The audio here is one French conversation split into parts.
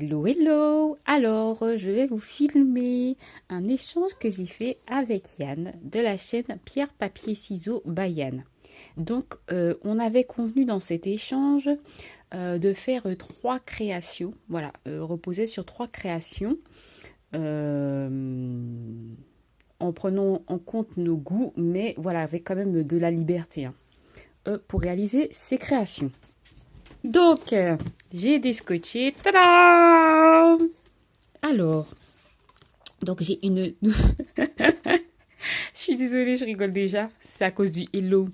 Hello, hello! Alors, je vais vous filmer un échange que j'ai fait avec Yann de la chaîne Pierre, Papier, Ciseaux by Yann. Donc, on avait convenu dans cet échange de faire trois créations, voilà, reposer sur trois créations euh, en prenant en compte nos goûts, mais voilà, avec quand même de la liberté hein, pour réaliser ces créations. Donc, j'ai descotché. Tada! Alors, donc j'ai une... Je suis désolée, je rigole déjà. C'est à cause du hello.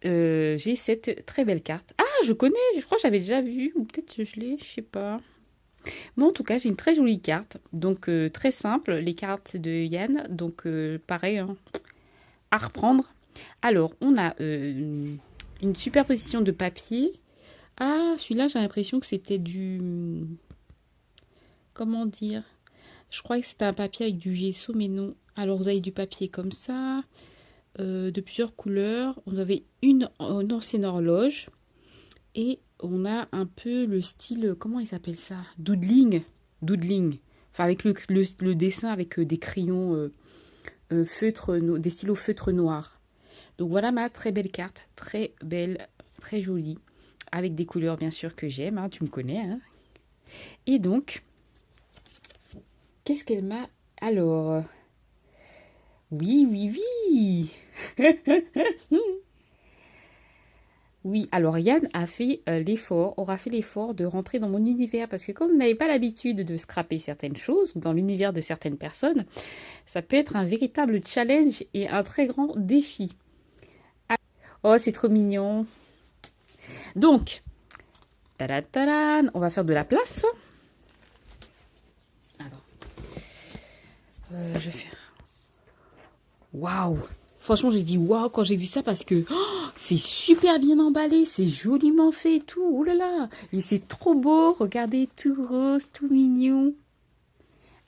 J'ai cette très belle carte. Ah, je connais, je crois que j'avais déjà vu. Ou peut-être que je l'ai, je sais pas. Mais en tout cas, j'ai une très jolie carte. Donc, très simple, les cartes de Yann. Donc, pareil, hein, à reprendre. Alors, on a une superposition de papier. Ah, celui-là, j'ai l'impression que c'était du... Comment dire? Je crois que c'était un papier avec du gesso, mais non. Alors, vous avez du papier comme ça, de plusieurs couleurs. On avait une ancienne horloge. Et on a un peu le style... Comment il s'appelle ça? Doodling. Doodling. Enfin, avec le dessin avec des crayons feutre, des stylos feutre noir. Donc, voilà ma très belle carte. Très belle, très jolie. Avec des couleurs, bien sûr, que j'aime. Hein, tu me connais. Hein. Et donc... Qu'est-ce qu'elle m'a... Alors... Oui, oui, oui. Oui, alors Yann a fait aura fait l'effort de rentrer dans mon univers parce que quand vous n'avez pas l'habitude de scraper certaines choses ou dans l'univers de certaines personnes, ça peut être un véritable challenge et un très grand défi. Oh, c'est trop mignon. Donc, tadam, on va faire de la place. Alors, je vais faire... Waouh! Franchement, j'ai dit waouh quand j'ai vu ça parce que c'est super bien emballé, c'est joliment fait et tout. Oh là là! Et c'est trop beau. Regardez, tout rose, tout mignon.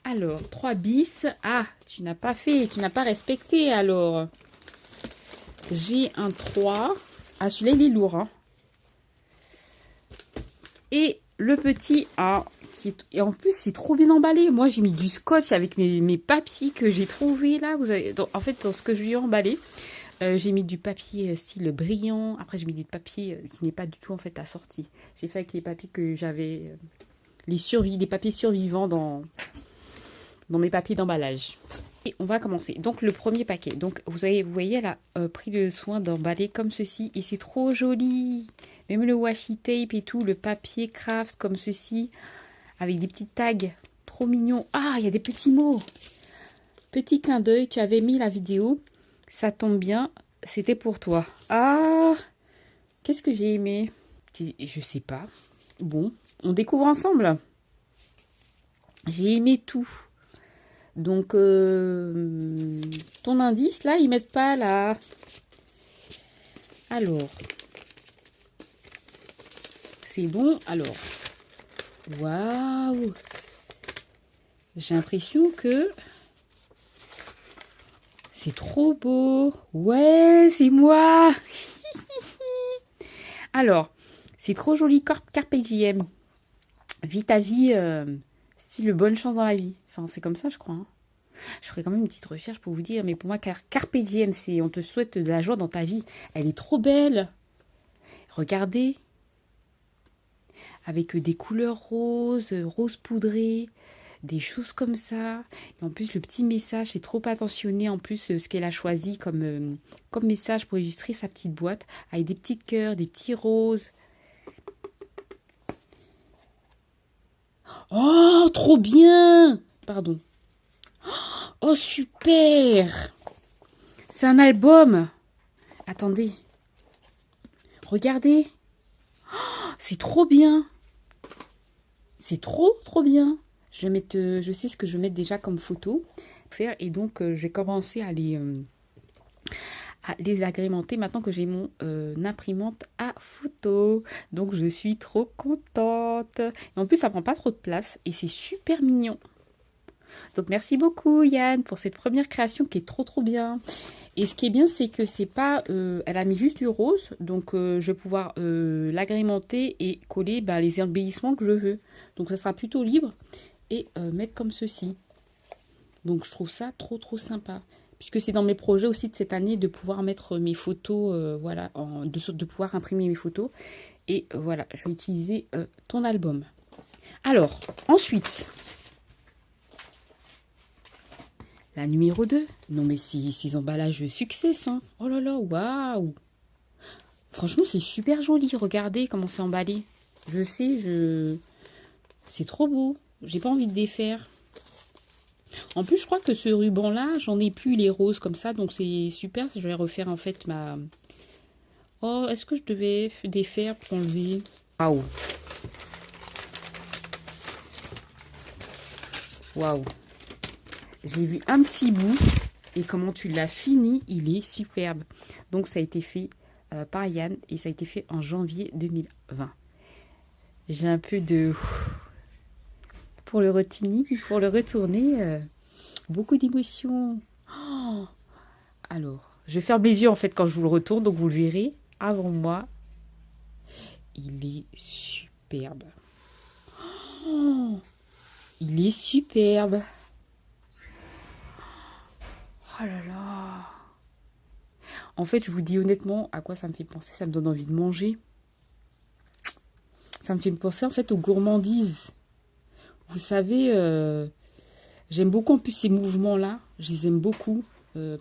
Alors, 3 bis. Ah, tu n'as pas fait, tu n'as pas respecté alors. J'ai un 3. Ah, celui-là, il est lourd. Hein. Et le petit 1. Et en plus, c'est trop bien emballé. Moi, j'ai mis du scotch avec mes papiers que j'ai trouvé là. Vous avez, en fait, dans ce que je lui ai emballé, j'ai mis du papier style brillant. Après, j'ai mis des papiers qui n'est pas du tout en fait assorti. J'ai fait avec les papiers que j'avais, les papiers survivants dans mes papiers d'emballage. Et on va commencer. Donc, le premier paquet. Donc, vous voyez, elle a pris le soin d'emballer comme ceci. Et c'est trop joli. Même le washi tape et tout, le papier craft comme ceci. Avec des petits tags. Trop mignon. Ah, il y a des petits mots. Petit clin d'œil, tu avais mis la vidéo. Ça tombe bien, c'était pour toi. Ah, qu'est-ce que j'ai aimé? Je sais pas. Bon, on découvre ensemble. J'ai aimé tout. Donc, ton indice, là, ils mettent pas là. Alors, c'est bon. Alors, waouh. J'ai l'impression que c'est trop beau. Ouais, c'est moi. Alors, c'est trop joli. Carpe diem. Vis ta vie, style bonne chance dans la vie. Enfin, c'est comme ça, je crois. Hein. Je ferai quand même une petite recherche pour vous dire. Mais pour moi, Carpe diem, c'est on te souhaite de la joie dans ta vie. Elle est trop belle. Regardez. Avec des couleurs roses, rose poudré, des choses comme ça. Et en plus, le petit message, c'est trop attentionné. En plus, ce qu'elle a choisi comme message pour illustrer sa petite boîte. Avec des petits cœurs, des petits roses. Oh, trop bien! Pardon. Oh, super! C'est un album. Attendez. Regardez. C'est trop bien. C'est trop, trop bien. Je vais mettre, je sais ce que je vais mettre déjà comme photo. Et donc, je vais commencer à les agrémenter maintenant que j'ai mon imprimante à photo. Donc, je suis trop contente. Et en plus, ça prend pas trop de place et c'est super mignon. Donc merci beaucoup Yann pour cette première création qui est trop bien. Et ce qui est bien, c'est que c'est pas, elle a mis juste du rose, donc je vais pouvoir l'agrémenter et coller les embellissements que je veux. Donc ça sera plutôt libre et mettre comme ceci. Donc je trouve ça trop sympa. Puisque c'est dans mes projets aussi de cette année de pouvoir mettre mes photos, voilà, de pouvoir imprimer mes photos. Et voilà, je vais utiliser ton album. Alors, ensuite, la numéro 2. Non mais ces emballages succès, hein. Oh là là, waouh. Franchement, c'est super joli. Regardez comment c'est emballé. Je sais, c'est trop beau. J'ai pas envie de défaire. En plus, je crois que ce ruban-là, j'en ai plus les roses comme ça. Donc c'est super. Je vais refaire en fait ma... Oh, est-ce que je devais défaire pour enlever? Waouh. Waouh. J'ai vu un petit bout. Et comment tu l'as fini, il est superbe. Donc ça a été fait par Yann et ça a été fait en janvier 2020. J'ai un peu de... Pour le retourner, beaucoup d'émotions. Oh, alors, je vais faire mes yeux en fait quand je vous le retourne, donc vous le verrez avant moi. Il est superbe. Oh, il est superbe. Oh là là. En fait, je vous dis honnêtement à quoi ça me fait penser. Ça me donne envie de manger. Ça me fait penser en fait aux gourmandises. Vous savez, j'aime beaucoup en plus ces mouvements-là. Je les aime beaucoup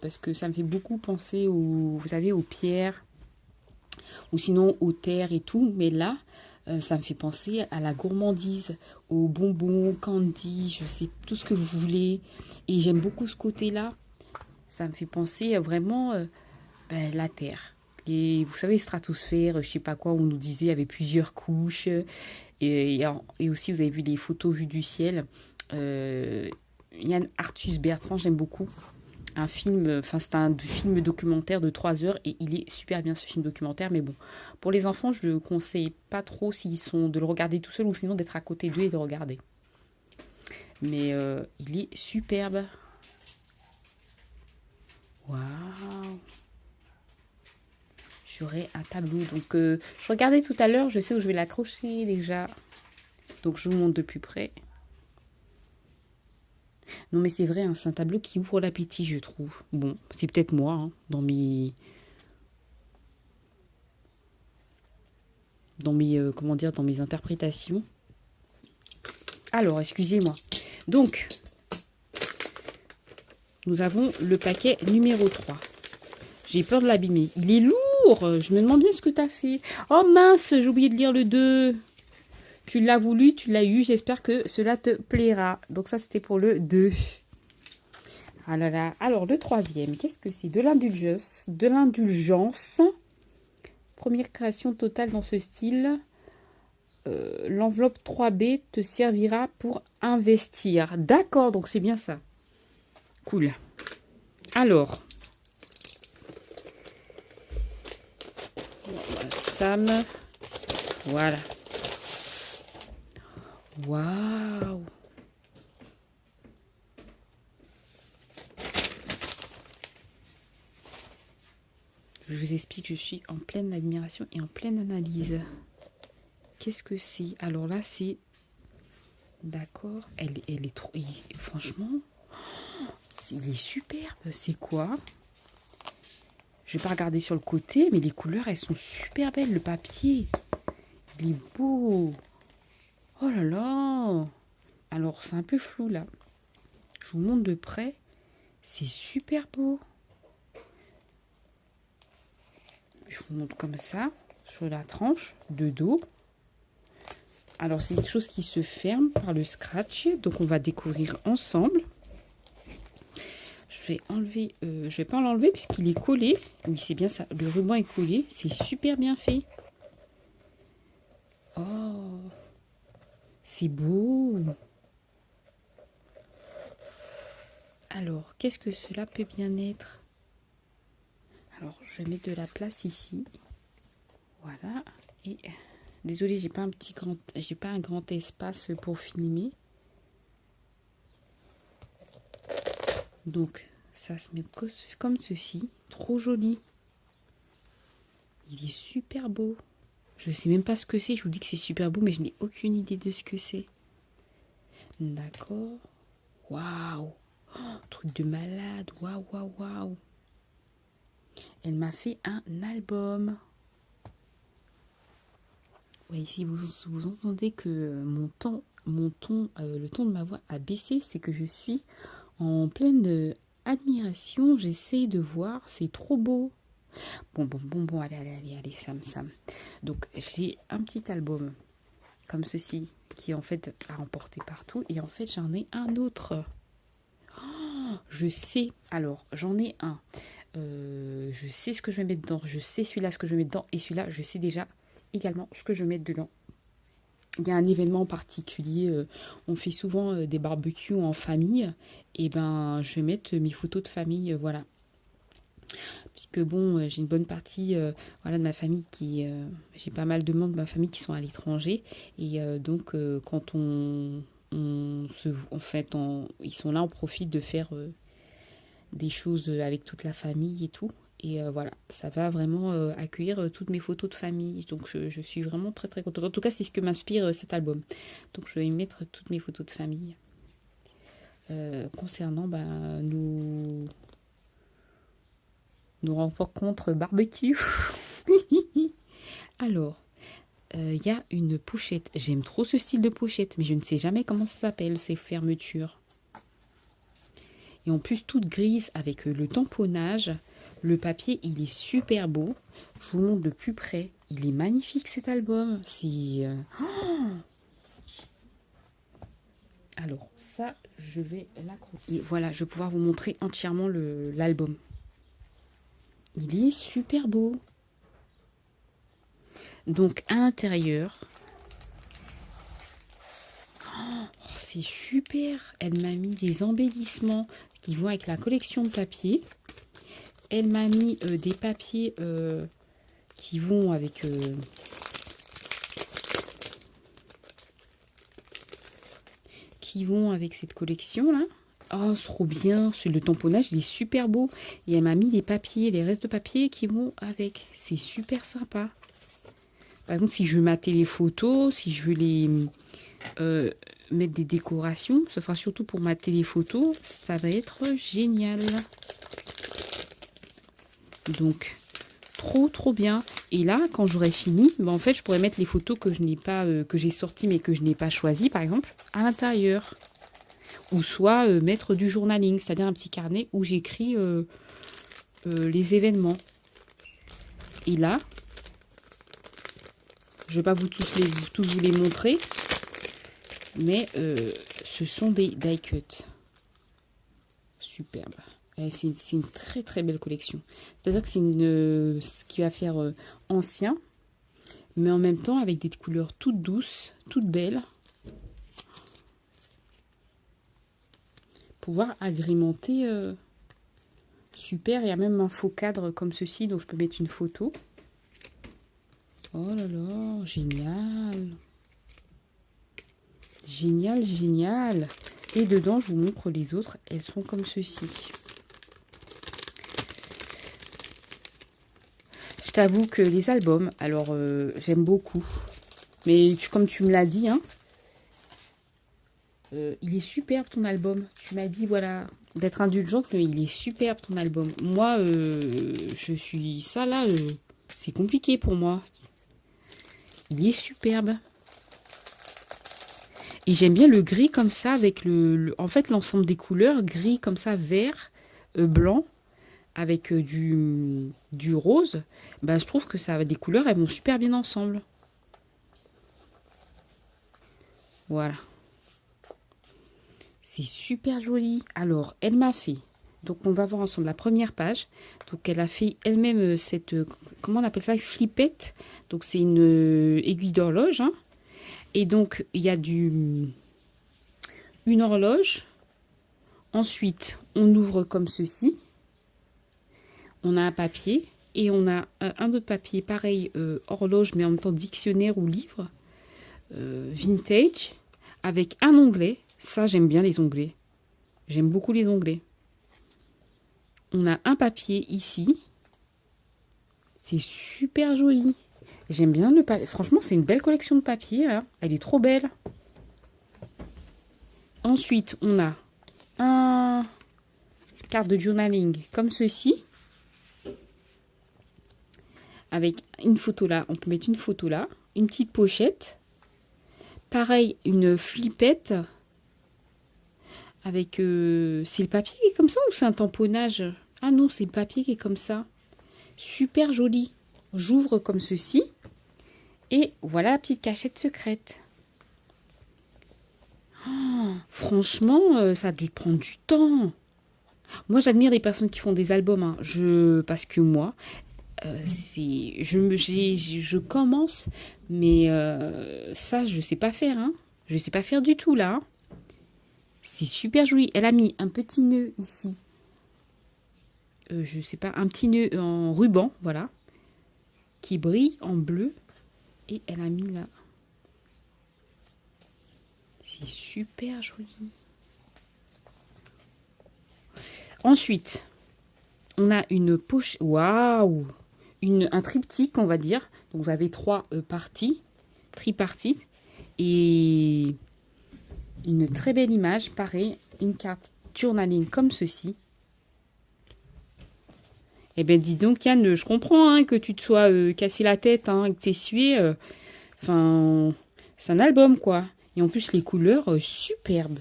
parce que ça me fait beaucoup penser vous savez, aux pierres ou sinon aux terres et tout. Mais là, ça me fait penser à la gourmandise, aux bonbons, candy, je sais, tout ce que vous voulez. Et j'aime beaucoup ce côté-là. Ça me fait penser vraiment la terre. Et vous savez, stratosphère, je sais pas quoi, on nous disait, il y avait plusieurs couches. Et aussi, vous avez vu les photos vues du ciel. Yann Arthus Bertrand, j'aime beaucoup. Un film, enfin c'est un film documentaire de 3 heures et il est super bien ce film documentaire. Mais bon, pour les enfants, je ne conseille pas trop s'ils sont de le regarder tout seul ou sinon d'être à côté d'eux et de regarder. Mais il est superbe. Waouh! J'aurai un tableau. Donc je regardais tout à l'heure, je sais où je vais l'accrocher déjà. Donc je vous montre de plus près. Non mais c'est vrai, hein, c'est un tableau qui ouvre l'appétit, je trouve. Bon, c'est peut-être moi, hein, dans mes comment dire, dans mes interprétations. Alors, excusez-moi. Donc, nous avons le paquet numéro 3. J'ai peur de l'abîmer. Il est lourd. Je me demande bien ce que tu as fait. Oh mince, j'ai oublié de lire le 2. Tu l'as voulu, tu l'as eu. J'espère que cela te plaira. Donc ça, c'était pour le 2. Ah là là. Alors, le 3e, qu'est-ce que c'est? De l'indulgence. De l'indulgence. Première création totale dans ce style. L'enveloppe 3B te servira pour investir. D'accord, donc c'est bien ça. Cool. Alors. Sam. Voilà. Waouh. Je vous explique, je suis en pleine admiration et en pleine analyse. Qu'est-ce que c'est? Alors là, c'est... D'accord. Elle est trop... Franchement, il est superbe. C'est quoi? Je vais pas regarder sur le côté, mais les couleurs, elles sont super belles. Le papier, il est beau. Oh là là. Alors, c'est un peu flou, là. Je vous montre de près. C'est super beau. Je vous montre comme ça, sur la tranche de dos. Alors, c'est quelque chose qui se ferme par le scratch. Donc, on va découvrir ensemble. Je vais enlever... je vais pas l'enlever puisqu'il est collé. Oui, c'est bien ça. Le ruban est collé. C'est super bien fait. Oh, c'est beau. Alors, qu'est-ce que cela peut bien être? Alors, je vais mettre de la place ici. Voilà. Et désolée, j'ai pas un grand espace pour filmer. Donc, ça se met comme ceci. Trop joli. Il est super beau. Je sais même pas ce que c'est. Je vous dis que c'est super beau, mais je n'ai aucune idée de ce que c'est. D'accord. Waouh. Oh, truc de malade. Waouh, waouh, waouh. Elle m'a fait un album. Oui, si vous entendez que le ton de ma voix a baissé, c'est que je suis en pleine admiration. J'essaie de voir, c'est trop beau. Bon, allez, Sam. Donc, j'ai un petit album comme ceci, qui en fait à emporter partout. Et en fait, j'en ai un autre. Oh, je sais, alors, j'en ai un. Je sais ce que je vais mettre dedans. Je sais celui-là, ce que je vais mettre dedans. Et celui-là, je sais déjà également ce que je vais mettre dedans. Il y a un événement particulier, on fait souvent des barbecues en famille, et ben je vais mettre mes photos de famille, voilà. Puisque bon, j'ai une bonne partie voilà, de ma famille j'ai pas mal de membres de ma famille qui sont à l'étranger, et donc quand ils sont là, on profite de faire des choses avec toute la famille et tout. Et voilà, ça va vraiment accueillir toutes mes photos de famille. Donc je suis vraiment très très contente. En tout cas, c'est ce que m'inspire cet album. Donc je vais y mettre toutes mes photos de famille. Concernant nos rencontres barbecue. Alors, il y a une pochette. J'aime trop ce style de pochette, mais je ne sais jamais comment ça s'appelle, ces fermetures. Et en plus, toute grise avec le tamponnage. Le papier, il est super beau. Je vous montre de plus près. Il est magnifique cet album. C'est... Alors, ça, je vais l'accrocher. Et voilà, je vais pouvoir vous montrer entièrement l'album. Il est super beau. Donc, à l'intérieur... Oh, c'est super. Elle m'a mis des embellissements qui vont avec la collection de papier. Elle m'a mis des papiers qui vont avec... cette collection-là. Oh, c'est trop bien. Le tamponnage, il est super beau. Et elle m'a mis les papiers, les restes de papier qui vont avec. C'est super sympa. Par exemple, si je veux mater les photos, si je veux les mettre des décorations, ce sera surtout pour mater les photos. Ça va être génial. Donc, trop bien. Et là, quand j'aurai fini, en fait, je pourrais mettre les photos que je n'ai pas, que j'ai sorties mais que je n'ai pas choisies, par exemple, à l'intérieur. Ou soit mettre du journaling, c'est-à-dire un petit carnet où j'écris les événements. Et là, je ne vais pas tous vous les montrer, mais ce sont des die cuts. Superbe. C'est une très très belle collection. C'est-à-dire que c'est ce qui va faire ancien, mais en même temps avec des couleurs toutes douces, toutes belles. Pouvoir agrémenter super. Il y a même un faux cadre comme ceci, donc je peux mettre une photo. Oh là là, génial. Génial. Et dedans, je vous montre les autres. Elles sont comme ceci. Je t'avoue que les albums, alors j'aime beaucoup. Mais comme tu me l'as dit, hein, il est superbe ton album. Tu m'as dit, voilà, d'être indulgente, mais il est superbe ton album. Moi, je suis... Ça là, c'est compliqué pour moi. Il est superbe. Et j'aime bien le gris comme ça, avec en fait, l'ensemble des couleurs, gris comme ça, vert, blanc, avec du rose. Ben, je trouve que ça, des couleurs, elles vont super bien ensemble. Voilà. C'est super joli. Alors, elle m'a fait... Donc, on va voir ensemble la première page. Donc, elle a fait elle-même cette... comment on appelle ça? Flippette. Donc, c'est une aiguille d'horloge. Hein. Et donc, il y a une horloge. Ensuite, on ouvre comme ceci. On a un papier. Et on a un autre papier, pareil, horloge, mais en même temps dictionnaire ou livre. Vintage. Avec un onglet. Ça, j'aime bien les onglets. J'aime beaucoup les onglets. on a un papier ici. C'est super joli. J'aime bien le papier. Franchement, c'est une belle collection de papier. Là. Elle est trop belle. Ensuite, on a un carte de journaling comme ceci. Avec une photo là. On peut mettre une photo là. Une petite pochette. Pareil, une flippette. Avec... c'est le papier qui est comme ça ou c'est un tamponnage? Ah non, c'est le papier qui est comme ça. Super joli. J'ouvre comme ceci. Et voilà la petite cachette secrète. Oh, franchement, ça a dû prendre du temps. Moi, j'admire les personnes qui font des albums. Hein. Parce que moi, je commence, mais ça, je sais pas faire. Hein. Je sais pas faire du tout, là. C'est super joli. Elle a mis un petit nœud ici. Je sais pas, un petit nœud en ruban, voilà. Qui brille en bleu. Et elle a mis là. C'est super joli. Ensuite, on a une poche. Waouh! Un triptyque, on va dire. Donc, vous avez 3 parties. Tripartites. Et une très belle image. Pareil, une carte journaling comme ceci. Eh bien, dis donc, Yann, je comprends hein, que tu te sois cassé la tête, hein, que t'es sué. Enfin, c'est un album, quoi. Et en plus, les couleurs, superbes.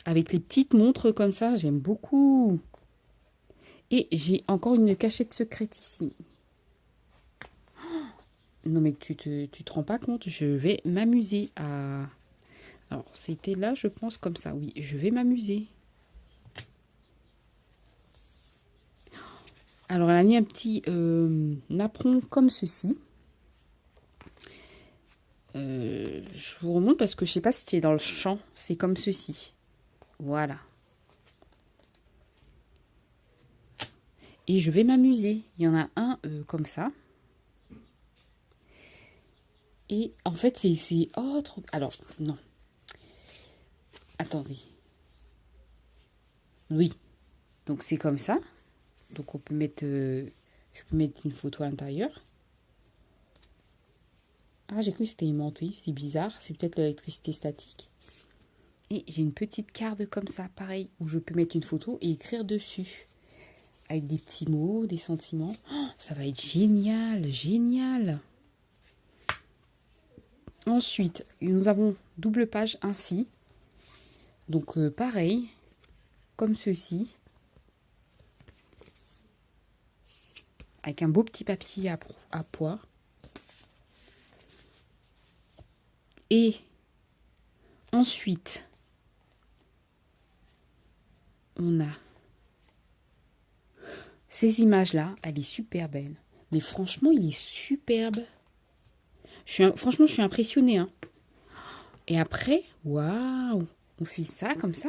Avec les petites montres comme ça, j'aime beaucoup. Et j'ai encore une cachette secrète ici. Non, mais tu te rends pas compte, je vais m'amuser à... Alors, c'était là, je pense, comme ça. Oui, je vais m'amuser. Alors, elle a mis un petit napperon comme ceci. Je vous remonte parce que je sais pas si tu es dans le champ. C'est comme ceci. Voilà. Et je vais m'amuser. Il y en a un comme ça. Et en fait, c'est... Oh, trop... Alors, non. Attendez. Oui. Donc, c'est comme ça. Donc, on peut mettre... je peux mettre une photo à l'intérieur. Ah, j'ai cru que c'était aimanté. C'est bizarre. C'est peut-être l'électricité statique. Et j'ai une petite carte comme ça, pareil, où je peux mettre une photo et écrire dessus. Avec des petits mots, des sentiments. Oh, ça va être génial, génial. Ensuite, nous avons double page ainsi. Donc, pareil, comme ceci. Avec un beau petit papier à poire. Et ensuite, on a ces images-là. Elle est super belle. Mais franchement, il est superbe. Franchement, je suis impressionnée. Hein. Et après, waouh, on fait ça comme ça.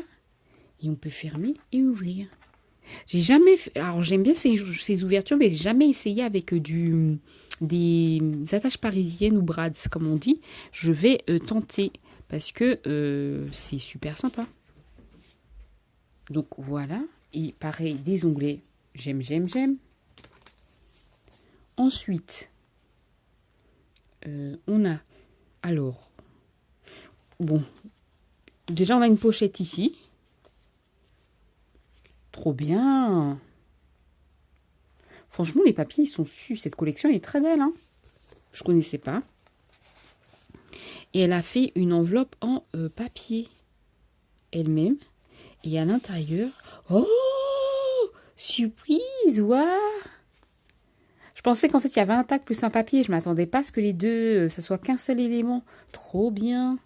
Et on peut fermer et ouvrir. J'ai jamais fait... Alors, j'aime bien ces ouvertures, mais j'ai jamais essayé avec des attaches parisiennes ou brads, comme on dit. Je vais tenter parce que c'est super sympa. Donc, voilà. Et pareil, des onglets. J'aime, j'aime, j'aime. Ensuite, on a... Alors, bon. Déjà, on a une pochette ici. Trop bien. Franchement, les papiers, ils sont su. Cette collection est très belle. Hein, je ne connaissais pas. Et elle a fait une enveloppe en papier elle-même. Et à l'intérieur... Oh, surprise. Waouh. Je pensais qu'en fait, il y avait un tag plus un papier. Je ne m'attendais pas à ce que les deux, ça soit qu'un seul élément. Trop bien.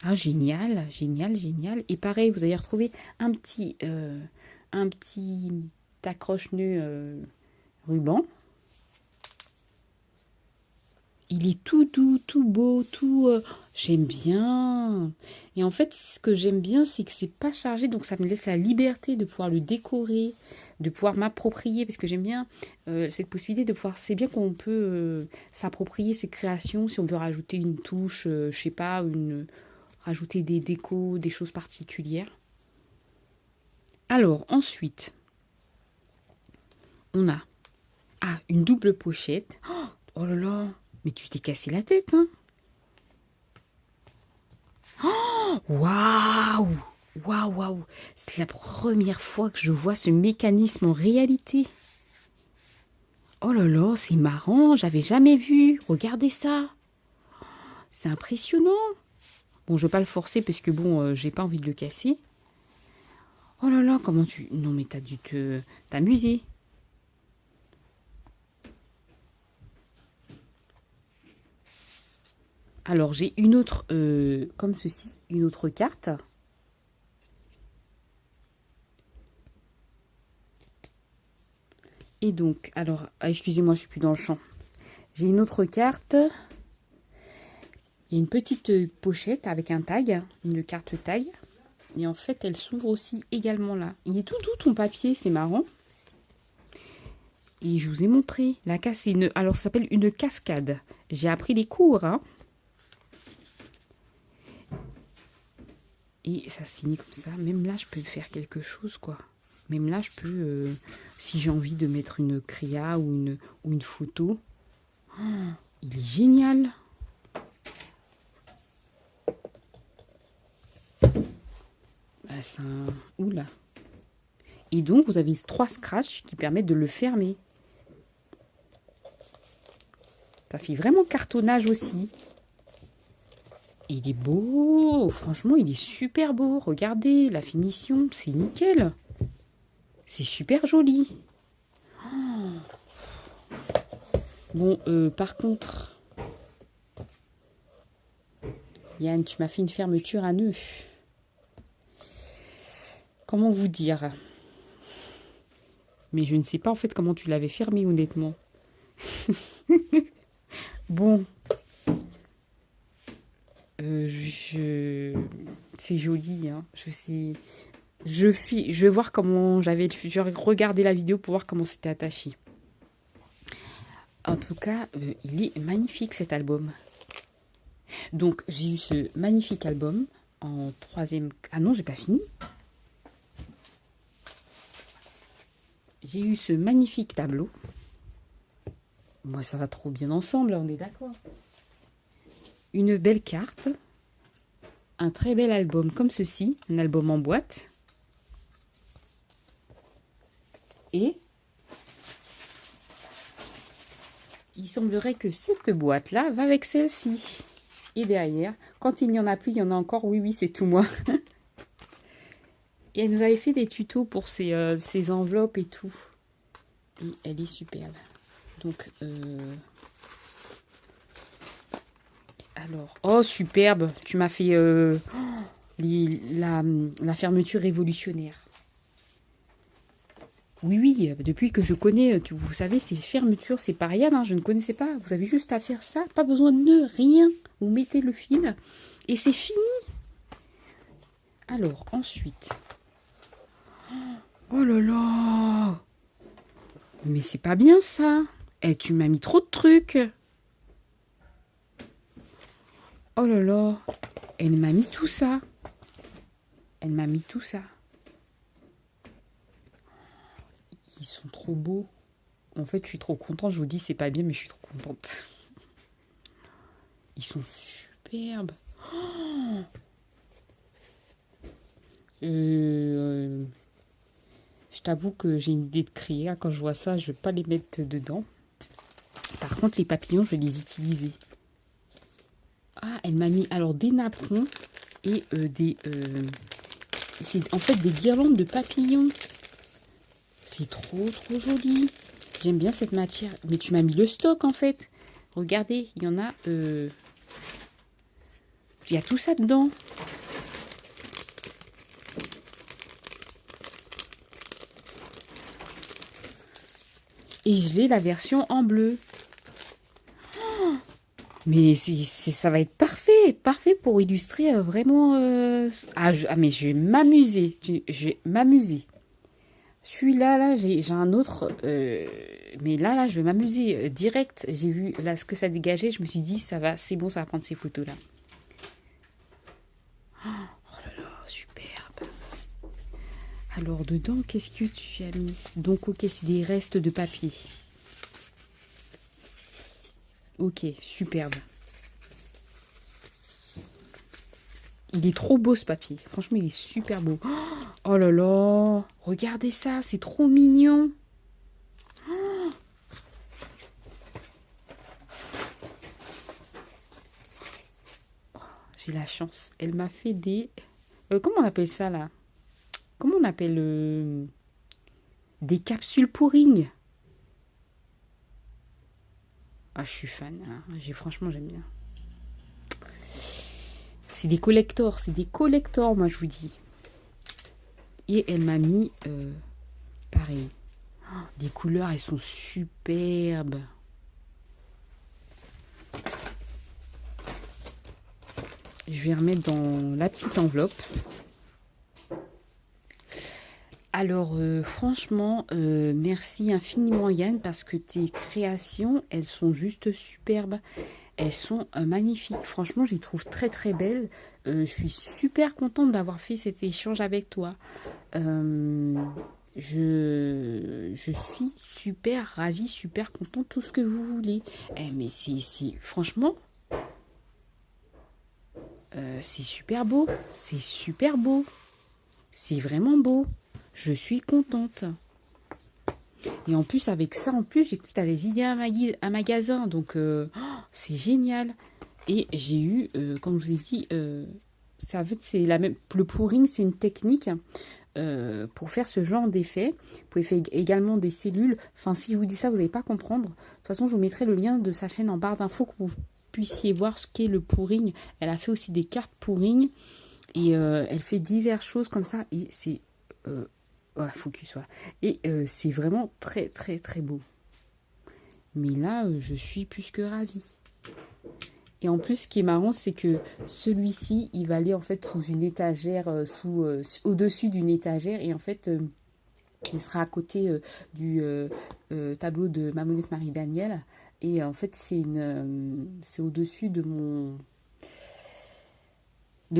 Ah, génial, génial, génial. Et pareil, vous allez retrouver un petit accroche-nœud ruban. Il est tout doux, tout beau, tout... j'aime bien. Et en fait, ce que j'aime bien, c'est que c'est pas chargé. Donc, ça me laisse la liberté de pouvoir le décorer, de pouvoir m'approprier. Parce que j'aime bien cette possibilité de pouvoir... C'est bien qu'on peut s'approprier ses créations. Si on veut rajouter une touche, je sais pas, rajouter des décos, des choses particulières. Alors, ensuite, on a une double pochette. Oh là là, mais tu t'es cassé la tête, hein? Waouh! Waouh, waouh! C'est la première fois que je vois ce mécanisme en réalité. Oh là là, c'est marrant, j'avais jamais vu. Regardez ça. C'est impressionnant. Bon, je vais pas le forcer parce que bon, j'ai pas envie de le casser. Oh là là, comment tu... Non mais t'as dû t'amuser. Alors, j'ai une autre, comme ceci, une autre carte. Et donc, alors, excusez-moi, je suis plus dans le champ. J'ai une autre carte. Il y a une petite pochette avec un tag, une carte tag. Et en fait, elle s'ouvre aussi également là. Il est tout doux ton papier, c'est marrant. Et je vous ai montré. La casse, alors ça s'appelle une cascade. J'ai appris les cours, hein. Et ça se finit comme ça. Même là, je peux faire quelque chose, quoi. Même là, je peux, si j'ai envie de mettre une créa ou une photo. Oh, il est génial. C'est un... Oula. Et donc, vous avez 3 scratchs qui permettent de le fermer. Ça fait vraiment cartonnage aussi. Il est beau. Franchement, il est super beau. Regardez, la finition, c'est nickel. C'est super joli. Oh. Bon, par contre... Yann, tu m'as fait une fermeture à nœud. Comment vous dire? Mais je ne sais pas en fait comment tu l'avais fermé, honnêtement. Bon. C'est joli, hein. Je vais voir comment je vais regarder la vidéo pour voir comment c'était attaché. En tout cas, il est magnifique cet album. Donc, j'ai eu ce magnifique album en 3e... Ah non, j'ai pas fini. J'ai eu ce magnifique tableau. Moi, ça va trop bien ensemble, on est d'accord. Une belle carte. Un très bel album comme ceci. Un album en boîte. Et il semblerait que cette boîte-là va avec celle-ci. Et derrière, quand il n'y en a plus, il y en a encore. Oui, oui, c'est tout moi. Et elle nous avait fait des tutos pour ses enveloppes et tout. Et elle est superbe. Donc, alors, oh superbe, tu m'as fait la fermeture révolutionnaire. Oui, oui, depuis que je connais, vous savez, ces fermetures, c'est pas rien, hein, je ne connaissais pas. Vous avez juste à faire ça, pas besoin de rien. Vous mettez le fil et c'est fini. Alors, ensuite... Oh là là! Mais c'est pas bien ça! Eh, tu m'as mis trop de trucs! Oh là là! Elle m'a mis tout ça! Elle m'a mis tout ça! Ils sont trop beaux! En fait, je suis trop contente. Je vous dis, c'est pas bien, mais je suis trop contente. Ils sont superbes! Oh, je t'avoue que j'ai une idée de créer. Quand je vois ça, je ne vais pas les mettre dedans. Par contre, les papillons, je vais les utiliser. Ah, elle m'a mis alors des napperons et c'est en fait des guirlandes de papillons. C'est trop, trop joli. J'aime bien cette matière. Mais tu m'as mis le stock, en fait. Regardez, il y en a... Il y a tout ça dedans. Et je l'ai la version en bleu. Oh, mais ça va être parfait. Parfait pour illustrer vraiment... mais je vais m'amuser. Je vais m'amuser. Celui-là, là, j'ai un autre. Mais là, je vais m'amuser direct. J'ai vu là ce que ça dégageait. Je me suis dit, ça va, c'est bon, ça va prendre ces photos-là. Oh là là, superbe. Alors, dedans, qu'est-ce que tu as mis? Donc, ok, c'est des restes de papier. Ok, superbe. Il est trop beau, ce papier. Franchement, il est super beau. Oh là là, regardez ça, c'est trop mignon. J'ai la chance. Elle m'a fait des... comment on appelle ça, là? Comment on appelle des capsules Pouring. Ah, je suis fan. Hein. Franchement, j'aime bien. C'est des collectors, moi, je vous dis. Et elle m'a mis, pareil. Oh, des couleurs, elles sont superbes. Je vais remettre dans la petite enveloppe. Alors, franchement, merci infiniment Yann, parce que tes créations, elles sont juste superbes. Elles sont magnifiques. Franchement, je les trouve très très belles. Je suis super contente d'avoir fait cet échange avec toi. Je suis super ravie, super contente, tout ce que vous voulez. Mais c'est franchement, c'est super beau. C'est super beau. C'est vraiment beau. Je suis contente. Et en plus, avec ça, j'ai cru que tu avais vidé un magasin. Donc, c'est génial. Et j'ai eu, comme je vous ai dit, ça, en fait, c'est la même. Le pouring, c'est une technique pour faire ce genre d'effet. Vous pouvez faire également des cellules. Enfin, si je vous dis ça, vous n'allez pas comprendre. De toute façon, je vous mettrai le lien de sa chaîne en barre d'infos, que vous puissiez voir ce qu'est le pouring. Elle a fait aussi des cartes pouring. Et elle fait diverses choses comme ça. Et c'est... focus, voilà. Et c'est vraiment très, très, très beau. Mais là, je suis plus que ravie. Et en plus, ce qui est marrant, c'est que celui-ci, il va aller en fait sous une étagère, au-dessus d'une étagère. Et en fait, il sera à côté du tableau de Mamonette Marie-Daniel. Et en fait, c'est au-dessus de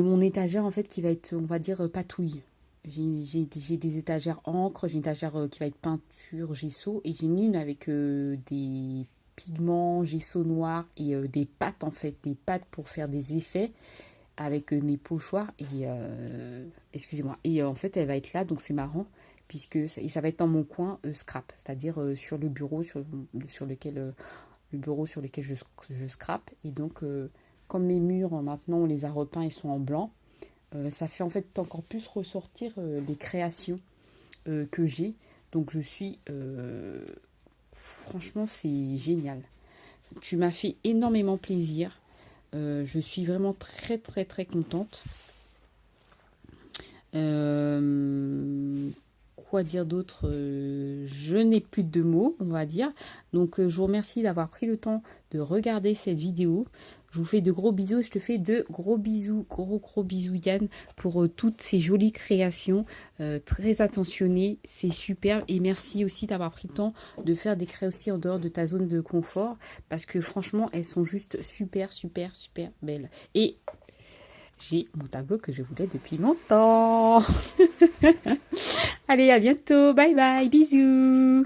mon étagère, en fait, qui va être, on va dire, patouille. J'ai des étagères encre, j'ai une étagère qui va être peinture, gesso, et j'ai une avec des pigments, gesso noir et des pâtes, en fait, des pâtes pour faire des effets avec mes pochoirs. Et excusez-moi. Et en fait, elle va être là, donc c'est marrant, puisque ça va être dans mon coin scrap, c'est-à-dire sur le bureau sur lequel je scrape. Et donc, comme mes murs maintenant on les a repeints, ils sont en blanc. Ça fait en fait encore plus ressortir les créations que j'ai. Donc je suis... franchement, c'est génial. Tu m'as fait énormément plaisir. Je suis vraiment très très très contente. Quoi dire d'autre? Je n'ai plus de mots, on va dire. Donc je vous remercie d'avoir pris le temps de regarder cette vidéo. Je vous fais de gros bisous et je te fais de gros bisous, gros bisous Yann, pour toutes ces jolies créations, très attentionnées, c'est superbe. Et merci aussi d'avoir pris le temps de faire des créations aussi en dehors de ta zone de confort, parce que franchement, elles sont juste super belles. Et j'ai mon tableau que je voulais depuis longtemps. Allez, à bientôt, bye bye, bisous.